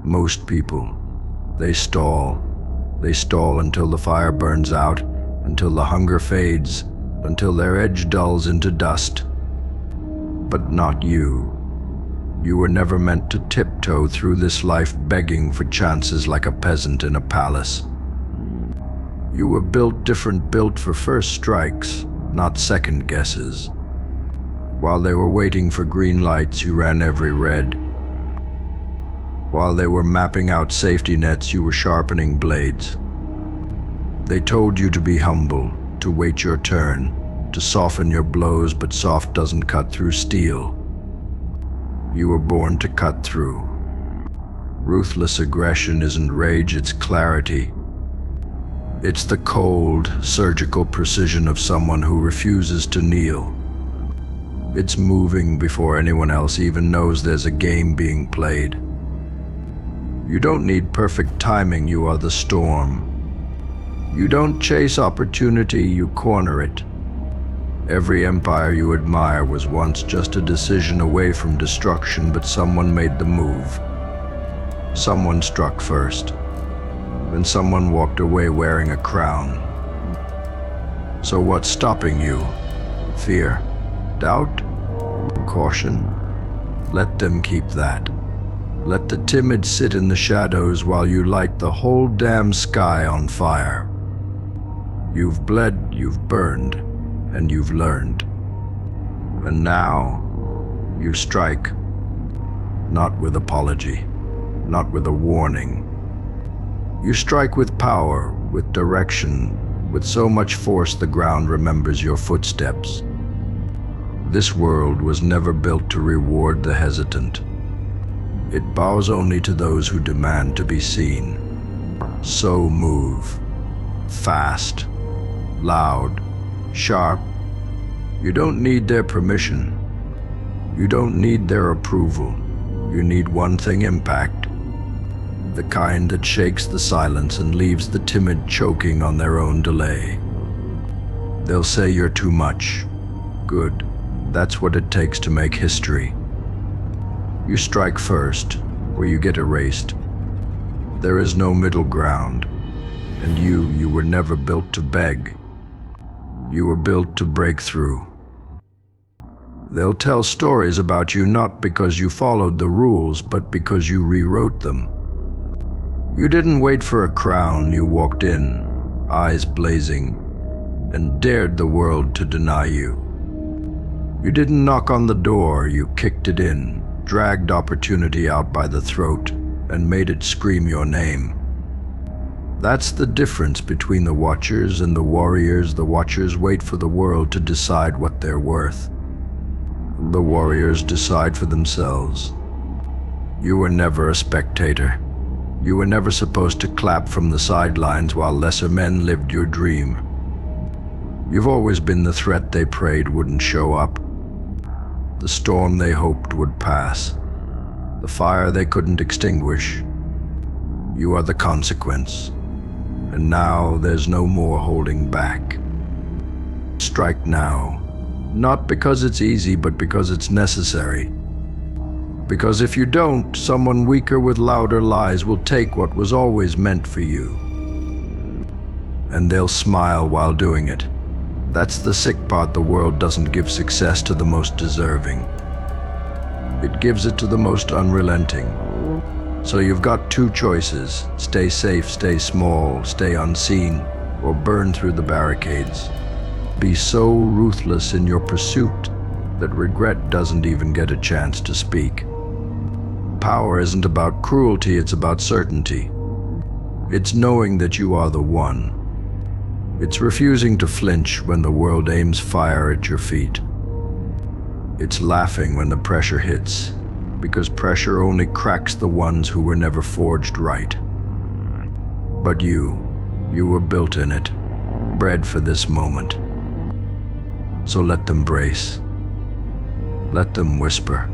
Most people, they stall. They stall until the fire burns out, until the hunger fades, until their edge dulls into dust. But not you. You were never meant to tiptoe through this life begging for chances like a peasant in a palace. You were built for first strikes, not second guesses. While they were waiting for green lights, you ran every red. While they were mapping out safety nets, you were sharpening blades. They told you to be humble, to wait your turn, to soften your blows, but soft doesn't cut through steel. You were born to cut through. Ruthless aggression isn't rage, it's clarity. It's the cold, surgical precision of someone who refuses to kneel. It's moving before anyone else even knows there's a game being played. You don't need perfect timing, you are the storm. You don't chase opportunity, you corner it. Every empire you admire was once just a decision away from destruction, but someone made the move. Someone struck first. Then someone walked away wearing a crown. So what's stopping you? Fear? Doubt? Caution? Let them keep that. Let the timid sit in the shadows while you light the whole damn sky on fire. You've bled, you've burned, and you've learned. And now, you strike. Not with apology, not with a warning. You strike with power, with direction, with so much force the ground remembers your footsteps. This world was never built to reward the hesitant. It bows only to those who demand to be seen. So move. Fast. Loud. Sharp. You don't need their permission. You don't need their approval. You need one thing: impact. The kind that shakes the silence and leaves the timid choking on their own delay. They'll say you're too much. Good. That's what it takes to make history. You strike first, or you get erased. There is no middle ground. And you were never built to beg. You were built to break through. They'll tell stories about you not because you followed the rules, but because you rewrote them. You didn't wait for a crown, you walked in, eyes blazing, and dared the world to deny you. You didn't knock on the door, you kicked it in, dragged opportunity out by the throat, and made it scream your name. That's the difference between the watchers and the warriors. The watchers wait for the world to decide what they're worth. The warriors decide for themselves. You were never a spectator. You were never supposed to clap from the sidelines while lesser men lived your dream. You've always been the threat they prayed wouldn't show up. The storm they hoped would pass. The fire they couldn't extinguish. You are the consequence. And now there's no more holding back. Strike now. Not because it's easy, but because it's necessary. Because if you don't, someone weaker with louder lies will take what was always meant for you. And they'll smile while doing it. That's the sick part. The world doesn't give success to the most deserving. It gives it to the most unrelenting. So you've got two choices: stay safe, stay small, stay unseen, or burn through the barricades. Be so ruthless in your pursuit that regret doesn't even get a chance to speak. Power isn't about cruelty, it's about certainty. It's knowing that you are the one. It's refusing to flinch when the world aims fire at your feet. It's laughing when the pressure hits, because pressure only cracks the ones who were never forged right. But you were built in it, bred for this moment. So let them brace. Let them whisper.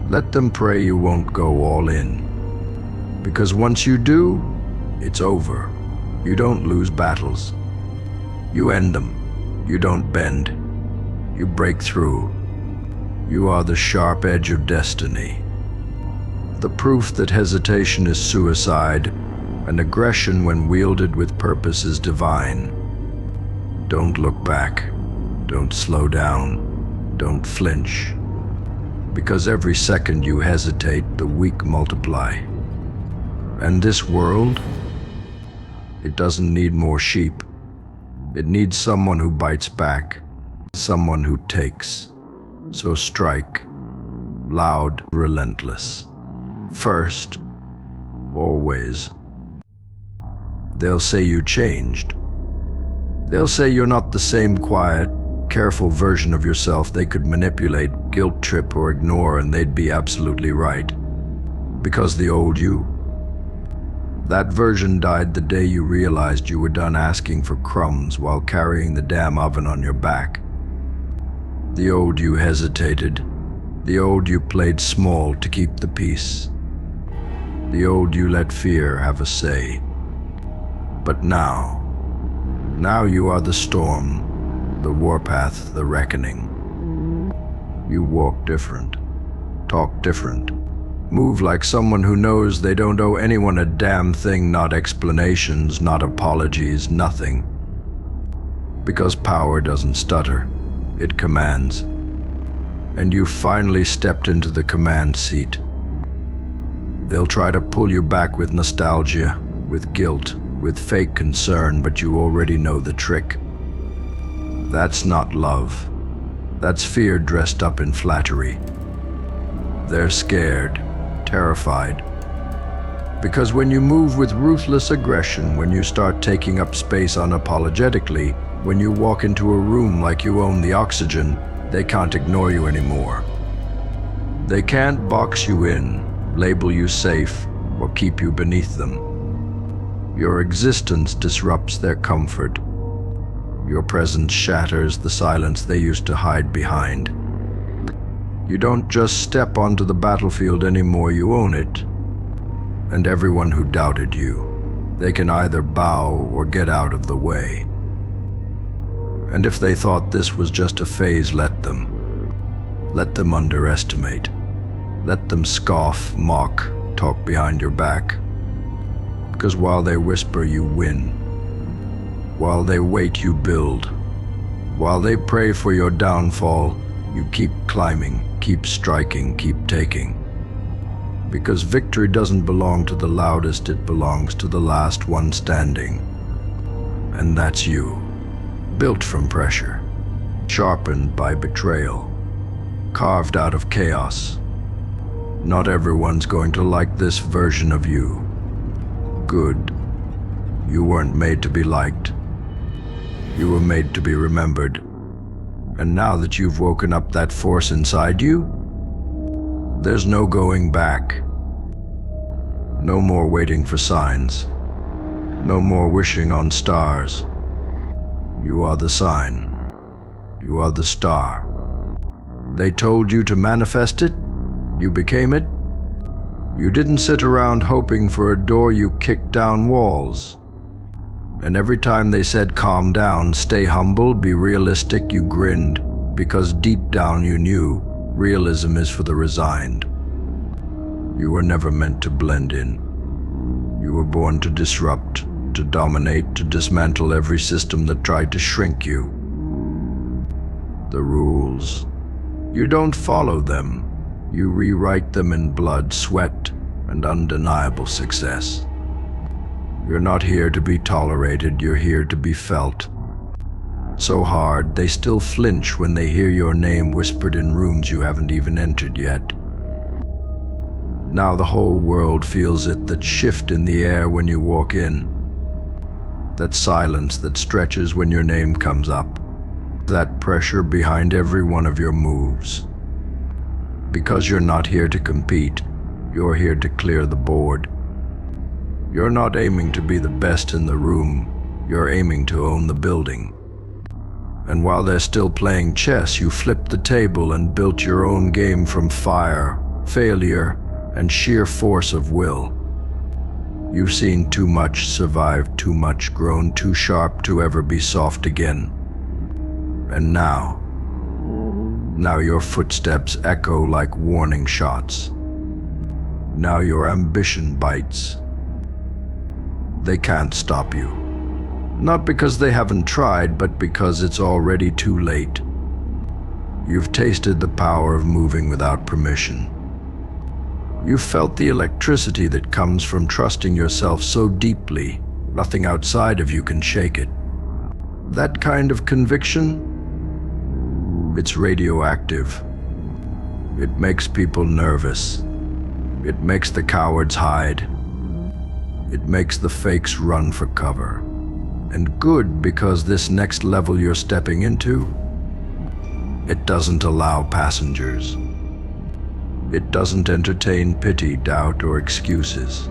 Let them pray you won't go all in. Because once you do, it's over. You don't lose battles. You end them. You don't bend. You break through. You are the sharp edge of destiny. The proof that hesitation is suicide, and aggression when wielded with purpose is divine. Don't look back. Don't slow down. Don't flinch. Because every second you hesitate, the weak multiply. And this world, it doesn't need more sheep. It needs someone who bites back, someone who takes. So strike, loud, relentless. First, always. They'll say you changed. They'll say you're not the same quiet, careful version of yourself they could manipulate, guilt trip, or ignore, and they'd be absolutely right. Because the old you, that version died the day you realized you were done asking for crumbs while carrying the damn oven on your back. The old you hesitated. The old you played small to keep the peace. The old you let fear have a say. But now you are the storm, the warpath, the reckoning. You walk different, talk different, move like someone who knows they don't owe anyone a damn thing, not explanations, not apologies, nothing. Because power doesn't stutter, it commands. And you finally stepped into the command seat. They'll try to pull you back with nostalgia, with guilt, with fake concern, but you already know the trick. That's not love. That's fear dressed up in flattery. They're scared, terrified. Because when you move with ruthless aggression, when you start taking up space unapologetically, when you walk into a room like you own the oxygen, they can't ignore you anymore. They can't box you in, label you safe, or keep you beneath them. Your existence disrupts their comfort. Your presence shatters the silence they used to hide behind. You don't just step onto the battlefield anymore, you own it. And everyone who doubted you, they can either bow or get out of the way. And if they thought this was just a phase, let them. Let them underestimate. Let them scoff, mock, talk behind your back. Because while they whisper, you win. While they wait, you build. While they pray for your downfall, you keep climbing, keep striking, keep taking. Because victory doesn't belong to the loudest, it belongs to the last one standing. And that's you. Built from pressure, sharpened by betrayal, carved out of chaos. Not everyone's going to like this version of you. Good. You weren't made to be liked. You were made to be remembered. And now that you've woken up that force inside you, there's no going back. No more waiting for signs. No more wishing on stars. You are the sign. You are the star. They told you to manifest it. You became it. You didn't sit around hoping for a door, you kicked down walls. And every time they said, calm down, stay humble, be realistic, you grinned, because deep down you knew realism is for the resigned. You were never meant to blend in. You were born to disrupt, to dominate, to dismantle every system that tried to shrink you. The rules. You don't follow them. You rewrite them in blood, sweat, and undeniable success. You're not here to be tolerated, you're here to be felt. So hard, they still flinch when they hear your name whispered in rooms you haven't even entered yet. Now the whole world feels it, that shift in the air when you walk in. That silence that stretches when your name comes up. That pressure behind every one of your moves. Because you're not here to compete, you're here to clear the board. You're not aiming to be the best in the room, you're aiming to own the building. And while they're still playing chess, you flipped the table and built your own game from fire, failure, and sheer force of will. You've seen too much, survived too much, grown too sharp to ever be soft again. And now your footsteps echo like warning shots. Now your ambition bites. They can't stop you. Not because they haven't tried, but because it's already too late. You've tasted the power of moving without permission. You've felt the electricity that comes from trusting yourself so deeply, nothing outside of you can shake it. That kind of conviction, it's radioactive. It makes people nervous. It makes the cowards hide. It makes the fakes run for cover. And good, because this next level you're stepping into, it doesn't allow passengers. It doesn't entertain pity, doubt, or excuses.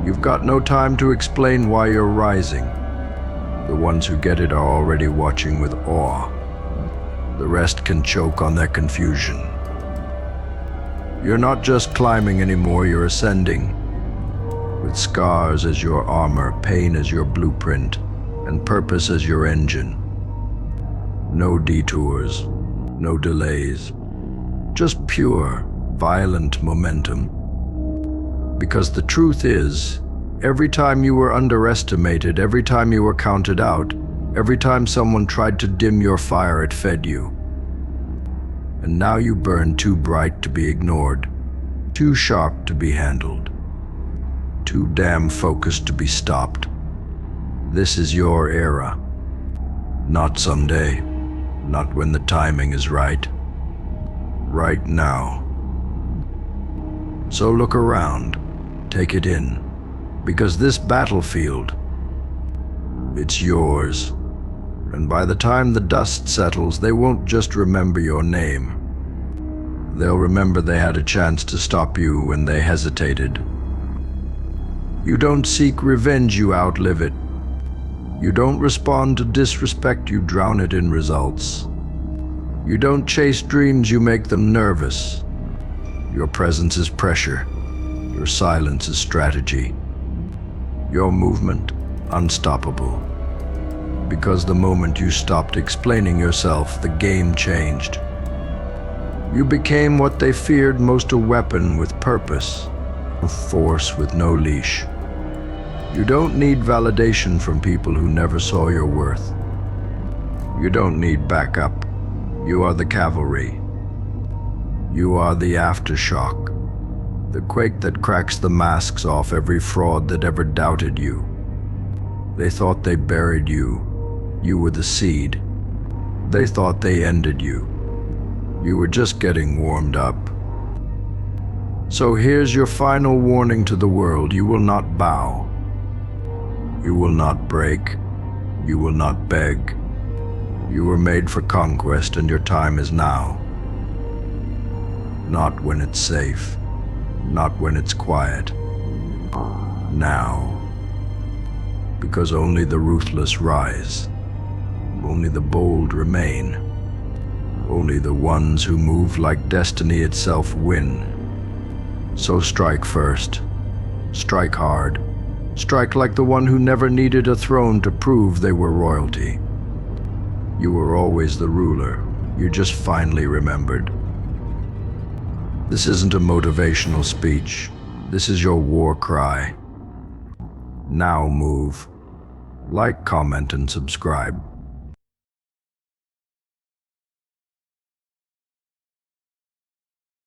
You've got no time to explain why you're rising. The ones who get it are already watching with awe. The rest can choke on their confusion. You're not just climbing anymore, you're ascending. With scars as your armor, pain as your blueprint, and purpose as your engine. No detours, no delays, just pure, violent momentum. Because the truth is, every time you were underestimated, every time you were counted out, every time someone tried to dim your fire, it fed you. And now you burn too bright to be ignored, too sharp to be handled, too damn focused to be stopped. This is your era. Not someday, not when the timing is right. Right now. So look around, take it in, because this battlefield, it's yours. And by the time the dust settles, they won't just remember your name. They'll remember they had a chance to stop you when they hesitated. You don't seek revenge, you outlive it. You don't respond to disrespect, you drown it in results. You don't chase dreams, you make them nervous. Your presence is pressure. Your silence is strategy. Your movement, unstoppable. Because the moment you stopped explaining yourself, the game changed. You became what they feared most, a weapon with purpose, a force with no leash. You don't need validation from people who never saw your worth. You don't need backup. You are the cavalry. You are the aftershock, the quake that cracks the masks off every fraud that ever doubted you. They thought they buried you. You were the seed. They thought they ended you. You were just getting warmed up. So here's your final warning to the world. You will not bow. You will not break. You will not beg. You were made for conquest, and your time is now. Not when it's safe. Not when it's quiet. Now. Because only the ruthless rise. Only the bold remain. Only the ones who move like destiny itself win. So strike first. Strike hard. Strike like the one who never needed a throne to prove they were royalty. You were always the ruler. You just finally remembered. This isn't a motivational speech. This is your war cry. Now move. Like, comment, and subscribe.